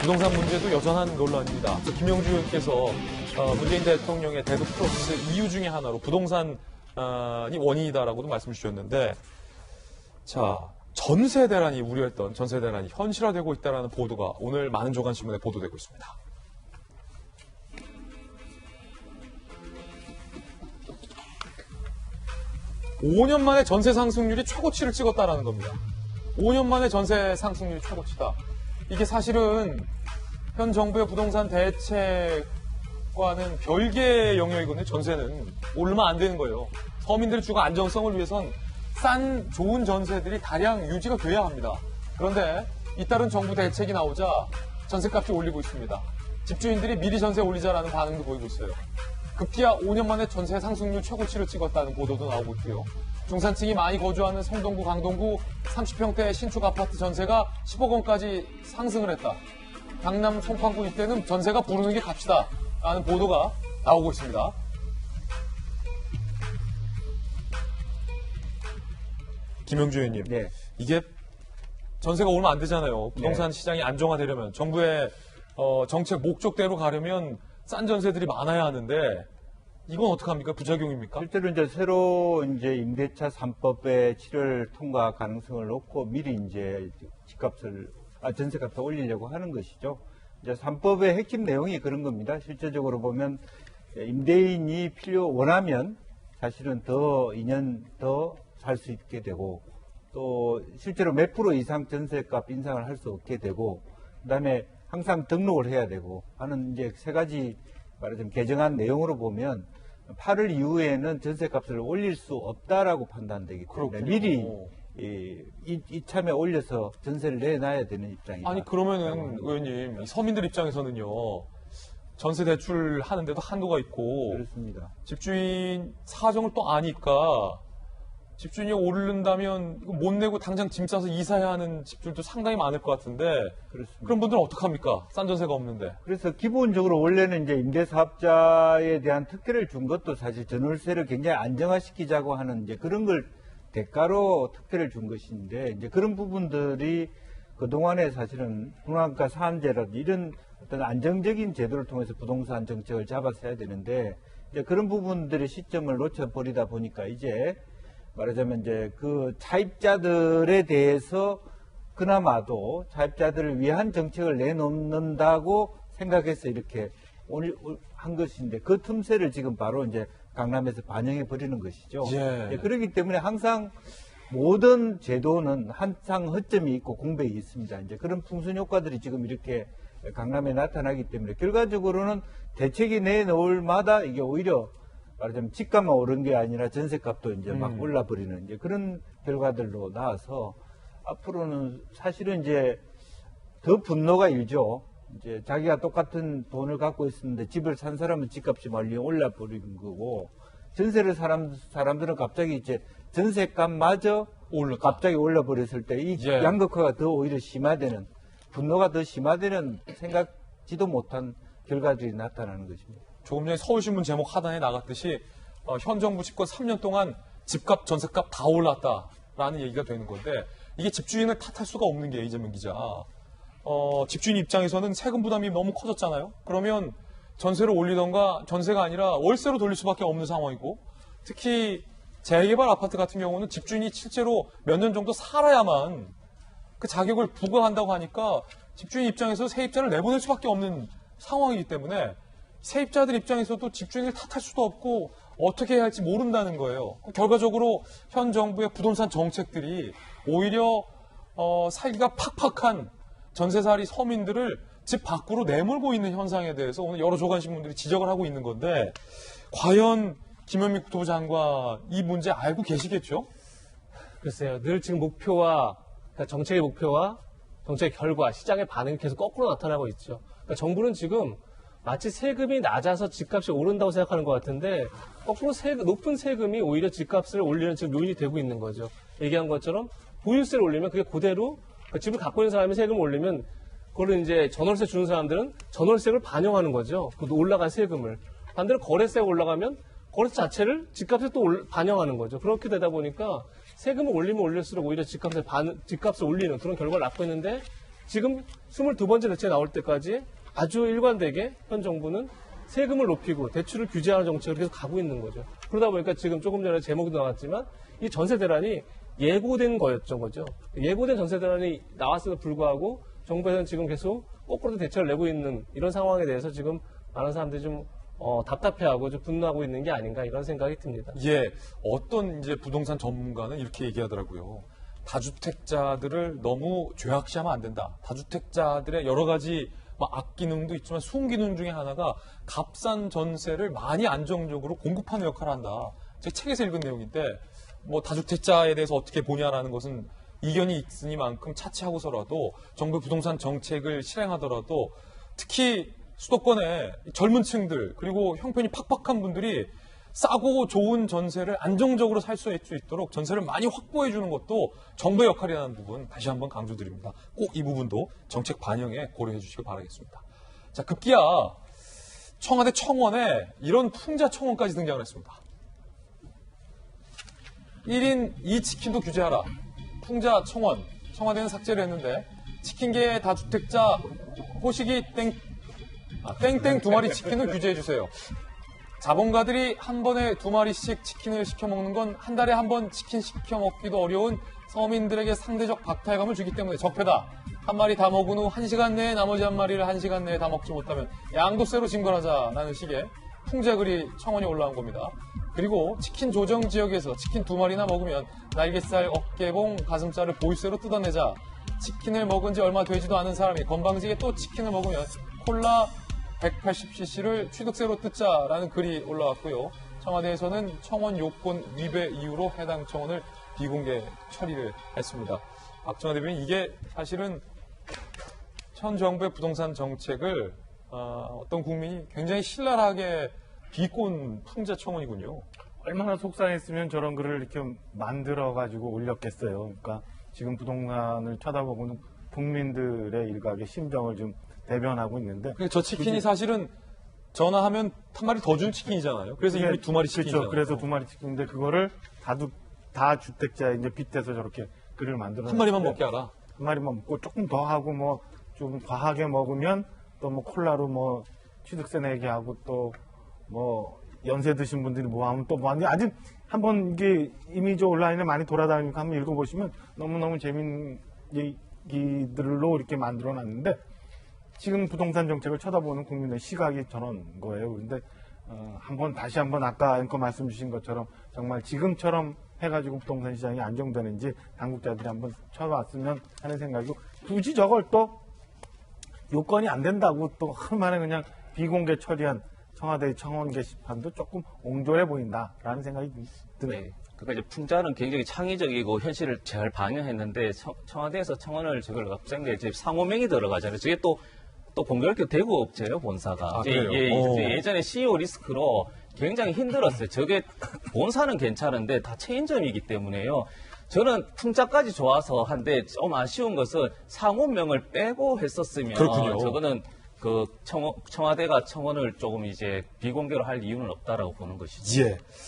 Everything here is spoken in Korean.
부동산 문제도 여전한 논란입니다. 김영주 의원께서 문재인 대통령의 대북 프로세스 이유 중에 하나로 부동산이 원인이다라고도 말씀 주셨는데, 자, 전세 대란이 우려했던 전세 대란이 현실화되고 있다는 보도가 오늘 많은 조간신문에 보도되고 있습니다. (5년) 만에 전세 상승률이 최고치를 찍었다라는 겁니다. 5년 만에 전세 상승률이 최고치다. 이게 사실은 현 정부의 부동산 대책과는 별개의 영역이거든요. 전세는 오르면 안 되는 거예요. 서민들의 주거 안정성을 위해선 싼 좋은 전세들이 다량 유지가 돼야 합니다. 그런데 잇따른 정부 대책이 나오자 전세값이 올리고 있습니다. 집주인들이 미리 전세 올리자라는 반응도 보이고 있어요. 급기야 5년 만에 전세 상승률 최고치를 찍었다는 보도도 나오고 있고요. 중산층이 많이 거주하는 성동구, 강동구 30평대 신축 아파트 전세가 10억 원까지 상승을 했다. 강남 송파구 일대는 전세가 부르는 게 값이다 라는 보도가 나오고 있습니다. 김영주 의원님, 네. 이게 전세가 오르면 안 되잖아요. 부동산 시장이 안정화되려면 정부의 정책 목적대로 가려면 싼 전세들이 많아야 하는데 이건 어떡합니까? 부작용입니까? 실제로 이제 새로 이제 임대차 3법의 7월 통과 가능성을 놓고 미리 이제 전세값을 올리려고 하는 것이죠. 이제 3법의 핵심 내용이 그런 겁니다. 실제적으로 보면 임대인이 원하면 사실은 더 2년 더 살 수 있게 되고, 또 실제로 몇 프로 이상 전세값 인상을 할 수 없게 되고, 그다음에 항상 등록을 해야 되고 하는 이제 세 가지 말하자면 개정안 내용으로 보면 8월 이후에는 전세값을 올릴 수 없다라고 판단되기 때문에 미리 이참에 올려서 전세를 내놔야 되는 입장이다. 아니 그러면은 의원님, 서민들 입장에서는요, 전세 대출 하는데도 한도가 있고, 그렇습니다. 집주인 사정을 또 아니까 집주인이 오른다면 이거 못 내고 당장 짐 싸서 이사해야 하는 집들도 상당히 많을 것 같은데, 그렇습니다. 그런 분들은 어떡합니까? 싼 전세가 없는데. 그래서 기본적으로 원래는 이제 임대사업자에 대한 특혜를 준 것도 사실 전월세를 굉장히 안정화시키자고 하는 이제 그런 걸 대가로 특혜를 준 것인데, 이제 그런 부분들이 그동안에 사실은 분양가 상한제라든지 이런 어떤 안정적인 제도를 통해서 부동산 정책을 잡아서 해야 되는데, 이제 그런 부분들의 시점을 놓쳐버리다 보니까 이제 말하자면 이제 그 차입자들에 대해서 그나마도 차입자들을 위한 정책을 내놓는다고 생각해서 이렇게 한 것인데, 그 틈새를 지금 바로 이제 강남에서 반영해 버리는 것이죠. 예. 그렇기 때문에 항상 모든 제도는 항상 허점이 있고 공백이 있습니다. 이제 그런 풍선 효과들이 지금 이렇게 강남에 나타나기 때문에 결과적으로는 대책이 내놓을 마다 이게 오히려 말하자면 집값만 오른 게 아니라 전세값도 이제 막 올라버리는 이제 그런 결과들로 나와서 앞으로는 사실은 이제 더 분노가 일죠. 이제 자기가 똑같은 돈을 갖고 있었는데 집을 산 사람은 집값이 많이 올라버리는 거고, 전세를 사람들은 갑자기 이제 전세값마저 갑자기 올라버렸을 때 이 양극화가 더 오히려 심화되는, 분노가 더 심화되는 생각지도 못한 결과들이 나타나는 것입니다. 조금 전에 서울신문 제목 하단에 나갔듯이 현 정부 집권 3년 동안 집값, 전세값 다 올랐다라는 얘기가 되는 건데, 이게 집주인을 탓할 수가 없는 게 이재명 기자. 집주인 입장에서는 세금 부담이 너무 커졌잖아요. 그러면 전세를 올리던가 전세가 아니라 월세로 돌릴 수밖에 없는 상황이고, 특히 재개발 아파트 같은 경우는 집주인이 실제로 몇 년 정도 살아야만 그 자격을 부과한다고 하니까 집주인 입장에서 세입자를 내보낼 수밖에 없는 상황이기 때문에 세입자들 입장에서도 집주인을 탓할 수도 없고 어떻게 해야 할지 모른다는 거예요. 결과적으로 현 정부의 부동산 정책들이 오히려 살기가 팍팍한 전세살이 서민들을 집 밖으로 내몰고 있는 현상에 대해서 오늘 여러 조간신문들이 지적을 하고 있는 건데, 과연 김현미 국토부 장관 이 문제 알고 계시겠죠? 글쎄요. 늘 지금 목표와, 그러니까 정책의 목표와 정책의 결과, 시장의 반응이 계속 거꾸로 나타나고 있죠. 그러니까 정부는 지금 마치 세금이 낮아서 집값이 오른다고 생각하는 것 같은데, 거꾸로 높은 세금이 오히려 집값을 올리는 지금 요인이 되고 있는 거죠. 얘기한 것처럼 보유세를 올리면 그게 그대로 집을 갖고 있는 사람이 세금을 올리면 그걸 이제 전월세 주는 사람들은 전월세를 반영하는 거죠. 그 올라간 세금을. 반대로 거래세가 올라가면 거래세 자체를 집값에 또 반영하는 거죠. 그렇게 되다 보니까 세금을 올리면 올릴수록 오히려 집값을 올리는 그런 결과를 낳고 있는데, 지금 22번째 대책 나올 때까지 아주 일관되게 현 정부는 세금을 높이고 대출을 규제하는 정책을 계속 가고 있는 거죠. 그러다 보니까 지금 조금 전에 제목도 나왔지만 이 전세 대란이 예고된 거죠. 예고된 전세 대란이 나왔음에도 불구하고 정부에서는 지금 계속 거꾸로 대책을 내고 있는 이런 상황에 대해서 지금 많은 사람들이 좀 답답해하고 좀 분노하고 있는 게 아닌가 이런 생각이 듭니다. 예, 어떤 이제 부동산 전문가는 이렇게 얘기하더라고요. 다주택자들을 너무 죄악시하면 안 된다. 다주택자들의 여러 가지 악기능도 있지만 순기능 중에 하나가 값싼 전세를 많이 안정적으로 공급하는 역할을 한다. 제 책에서 읽은 내용인데 다주택자에 대해서 어떻게 보냐라는 것은 이견이 있으니만큼 차치하고서라도 정부의 부동산 정책을 실행하더라도 특히 수도권의 젊은 층들 그리고 형편이 팍팍한 분들이 싸고 좋은 전세를 안정적으로 살 수 있도록 전세를 많이 확보해 주는 것도 정부의 역할이라는 부분 다시 한번 강조드립니다. 꼭 이 부분도 정책 반영에 고려해 주시기 바라겠습니다. 자, 급기야 청와대 청원에 이런 풍자 청원까지 등장을 했습니다. 1인 2치킨도 규제하라. 풍자 청원. 청와대는 삭제를 했는데 치킨계 다주택자 호식이 땡땡 2마리 치킨을 규제해 주세요. 자본가들이 한 번에 2마리씩 치킨을 시켜 먹는 건 한 달에 한 번 치킨 시켜 먹기도 어려운 서민들에게 상대적 박탈감을 주기 때문에 적폐다. 한 마리 다 먹은 후 1시간 내에 나머지 한 마리를 1시간 내에 다 먹지 못하면 양도세로 징벌하자라는 식의 풍자글이 청원이 올라온 겁니다. 그리고 치킨 조정 지역에서 치킨 2마리나 먹으면 날개살, 어깨봉, 가슴살을 보유세로 뜯어내자. 치킨을 먹은 지 얼마 되지도 않은 사람이 건방지게 또 치킨을 먹으면 콜라 180cc를 취득세로 뜯자라는 글이 올라왔고요. 청와대에서는 청원 요건 위배 이유로 해당 청원을 비공개 처리를 했습니다. 박정화 대변인, 이게 사실은 현 정부의 부동산 정책을 어떤 국민이 굉장히 신랄하게 비꼰 풍자 청원이군요. 얼마나 속상했으면 저런 글을 이렇게 만들어가지고 올렸겠어요. 그러니까 지금 부동산을 쳐다보고는 국민들의 일각의 심정을 좀 대변하고 있는데. 저 치킨이 사실은 전화하면 한 마리 더 준 치킨이잖아요. 그래서 이미 2마리 치킨이잖아요. 그렇죠. 그래서 2마리 치킨인데 그거를 다 주택자에 이제 빗대서 저렇게 글을 만들어. 한 마리만 먹게 하라. 한 마리만 먹고 조금 더 하고 좀 과하게 먹으면 또 콜라로 취득세 내게 하고 또 연세 드신 분들이 하면 또 하는데 아직 한번 이게 이미지 온라인에 많이 돌아다니니까 한번 읽어보시면 너무너무 재밌는 얘기들로 이렇게 만들어 놨는데 지금 부동산 정책을 쳐다보는 국민의 시각이 저런 거예요. 그런데 다시 한번 아까 앵커 말씀 주신 것처럼 정말 지금처럼 해가지고 부동산 시장이 안정되는지 당국자들이 한번 쳐봤으면 하는 생각이고 굳이 저걸 또 요건이 안 된다고 또 한만에 그냥 비공개 처리한 청와대의 청원 게시판도 조금 옹졸해 보인다라는 생각이 드네요. 네. 그러니까 이제 풍자는 굉장히 창의적이고 현실을 잘 반영했는데 청와대에서 청원을 저걸 학생들 이제 상호명이 들어가잖아요. 저게 또 공교롭게 대구 업체예요, 본사가. 예전에 CEO 리스크로 굉장히 힘들었어요. 저게 본사는 괜찮은데 다 체인점이기 때문에요. 저는 풍자까지 좋아서 한데 좀 아쉬운 것은 상호명을 빼고 했었으면 그렇군요. 저거는 청와대가 청원을 조금 이제 비공개로 할 이유는 없다라고 보는 것이죠. 예.